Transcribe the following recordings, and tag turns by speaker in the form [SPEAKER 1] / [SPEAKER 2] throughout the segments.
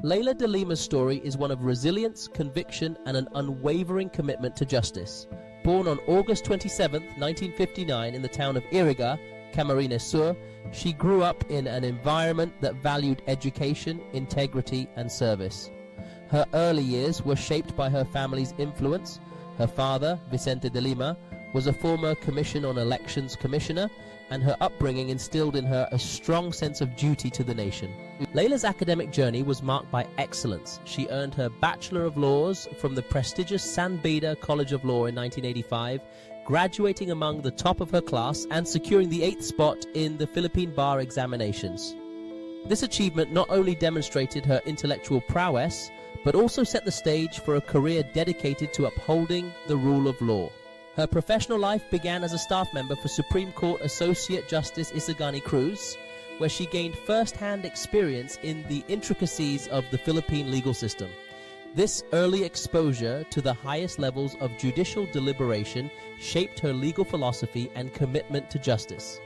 [SPEAKER 1] Leila DeLima's story is one of resilience, conviction, and an unwavering commitment to justice. Born on August 27, 1959 in the town of Iriga, Camarines Sur, she grew up in an environment that valued education, integrity, and service. Her early years were shaped by her family's influence. Her father, Vicente DeLima, was a former Commission on Elections commissioner, and her upbringing instilled in her a strong sense of duty to the nation. Leila's academic journey was marked by excellence. She earned her Bachelor of Laws from the prestigious San Beda College of Law in 1985, graduating among the top of her class and securing the 8th spot in the Philippine bar examinations. This achievement not only demonstrated her intellectual prowess, but also set the stage for a career dedicated to upholding the rule of law. Her professional life began as a staff member for Supreme Court Associate Justice Isagani Cruz, where she gained first-hand experience in the intricacies of the Philippine legal system. This early exposure to the highest levels of judicial deliberation shaped her legal philosophy and commitment to justice.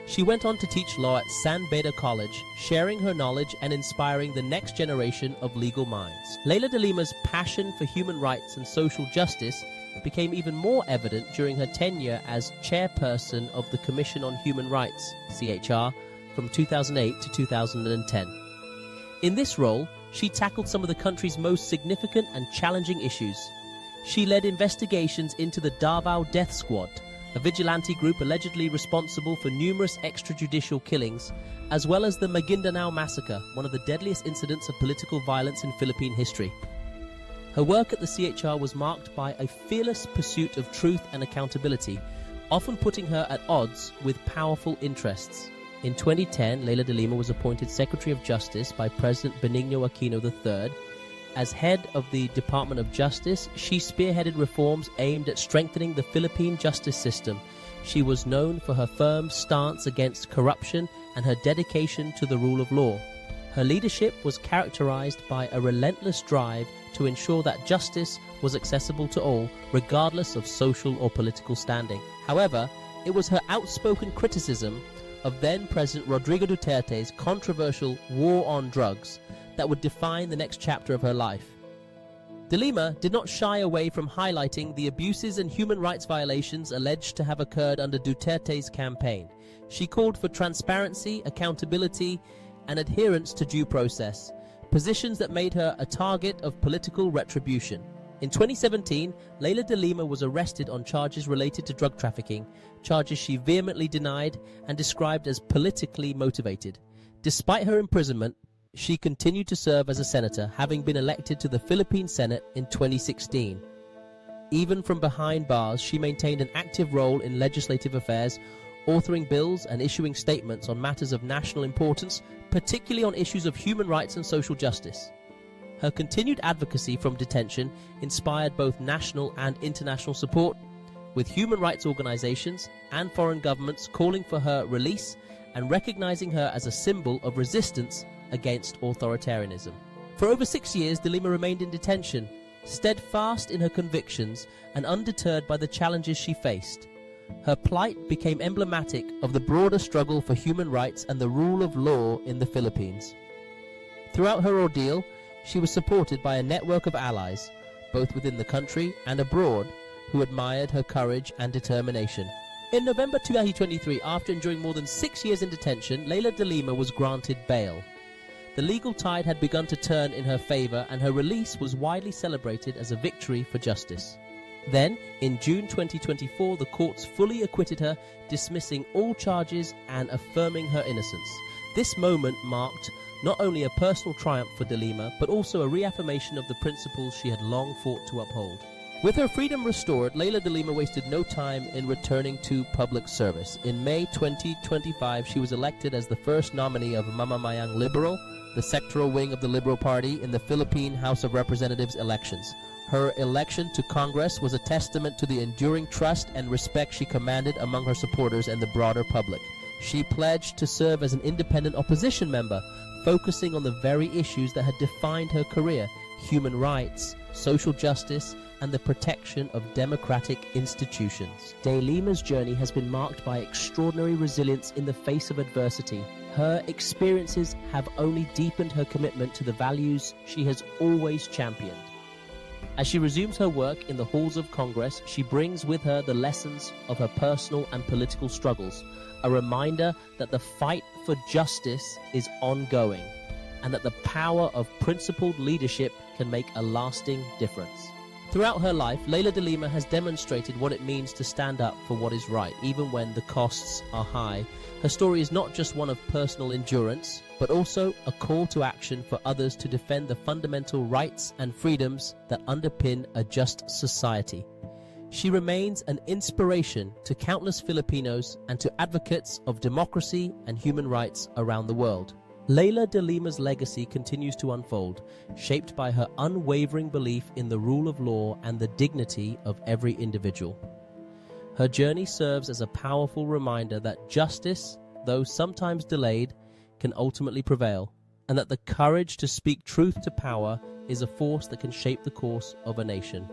[SPEAKER 1] She went on to teach law at San Beda College, sharing her knowledge and inspiring the next generation of legal minds. Leila DeLima's passion for human rights and social justice became even more evident during her tenure as chairperson of the Commission on Human Rights, CHR, from 2008 to 2010. In this role, she tackled some of the country's most significant and challenging issues. She led investigations into the Davao Death Squad, a vigilante group allegedly responsible for numerous extrajudicial killings, as well as the Maguindanao Massacre, one of the deadliest incidents of political violence in Philippine history. Her work at the CHR was marked by a fearless pursuit of truth and accountability, often putting her at odds with powerful interests. In 2010, Leila DeLima was appointed Secretary of Justice by President Benigno Aquino III. As head of the Department of Justice, she spearheaded reforms aimed at strengthening the Philippine justice system. She was known for her firm stance against corruption and her dedication to the rule of law. Her leadership was characterized by a relentless drive to ensure that justice was accessible to all, regardless of social or political standing. However, it was her outspoken criticism of then-President Rodrigo Duterte's controversial war on drugs that would define the next chapter of her life. DeLima did not shy away from highlighting the abuses and human rights violations alleged to have occurred under Duterte's campaign. She called for transparency, accountability, and adherence to due process, positions that made her a target of political retribution. In 2017, Leila DeLima was arrested on charges related to drug trafficking, charges she vehemently denied and described as politically motivated. Despite her imprisonment, she continued to serve as a senator, having been elected to the Philippine Senate in 2016. Even from behind bars, she maintained an active role in legislative affairs, authoring bills and issuing statements on matters of national importance, particularly on issues of human rights and social justice. Her continued advocacy from detention inspired both national and international support, with human rights organizations and foreign governments calling for her release and recognizing her as a symbol of resistance against authoritarianism. For over 6 years, DeLima remained in detention, steadfast in her convictions and undeterred by the challenges she faced. Her plight became emblematic of the broader struggle for human rights and the rule of law in the Philippines. Throughout her ordeal, she was supported by a network of allies, both within the country and abroad, who admired her courage and determination. In November 2023, after enduring more than 6 years in detention, Leila DeLima was granted bail. The legal tide had begun to turn in her favor, and her release was widely celebrated as a victory for justice. Then, in June 2024, the courts fully acquitted her, dismissing all charges and affirming her innocence. This moment marked not only a personal triumph for DeLima, but also a reaffirmation of the principles she had long fought to uphold. With her freedom restored, Leila DeLima wasted no time in returning to public service. In May 2025, she was elected as the first nominee of Mamamayang Liberal, the sectoral wing of the Liberal Party, in the Philippine House of Representatives elections. Her election to Congress was a testament to the enduring trust and respect she commanded among her supporters and the broader public. She pledged to serve as an independent opposition member, focusing on the very issues that had defined her career: human rights, social justice, and the protection of democratic institutions. DeLima's journey has been marked by extraordinary resilience in the face of adversity. Her experiences have only deepened her commitment to the values she has always championed. As she resumes her work in the halls of Congress, she brings with her the lessons of her personal and political struggles, a reminder that the fight for justice is ongoing and that the power of principled leadership can make a lasting difference. Throughout her life, Leila DeLima has demonstrated what it means to stand up for what is right, even when the costs are high. Her story is not just one of personal endurance, but also a call to action for others to defend the fundamental rights and freedoms that underpin a just society. She remains an inspiration to countless Filipinos and to advocates of democracy and human rights around the world. Leila DeLima's legacy continues to unfold, shaped by her unwavering belief in the rule of law and the dignity of every individual. Her journey serves as a powerful reminder that justice, though sometimes delayed, can ultimately prevail, and that the courage to speak truth to power is a force that can shape the course of a nation.